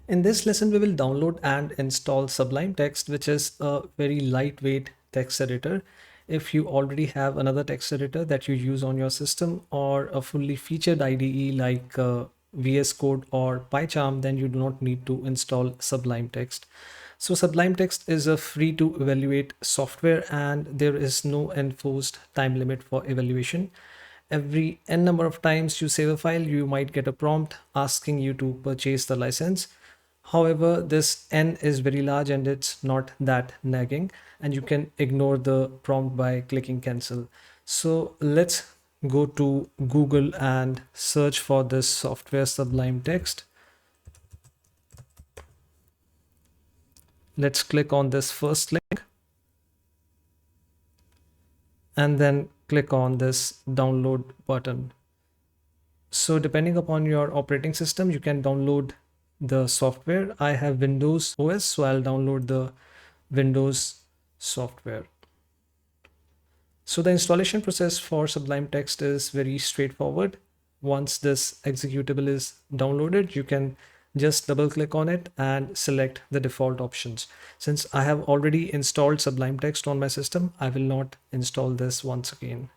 In this lesson, we will download and install Sublime Text, which is a very lightweight text editor. If you already have another text editor that you use on your system or a fully featured IDE like VS Code or PyCharm, then you do not need to install Sublime Text. So Sublime Text is a free to evaluate software and there is no enforced time limit for evaluation. Every n number of times you save a file, you might get a prompt asking you to purchase the license. However, this n is very large and it's not that nagging, and you can ignore the prompt by clicking cancel. So let's go to Google and search for this software Sublime Text. Let's click on this first link and then click on this download button. So depending upon your operating system, you can download the software. I have Windows OS, so I'll download the Windows software. So the installation process for Sublime Text is very straightforward. Once this executable is downloaded, you can just double click on it and select the default options. Since I have already installed Sublime Text on my system, I will not install this once again.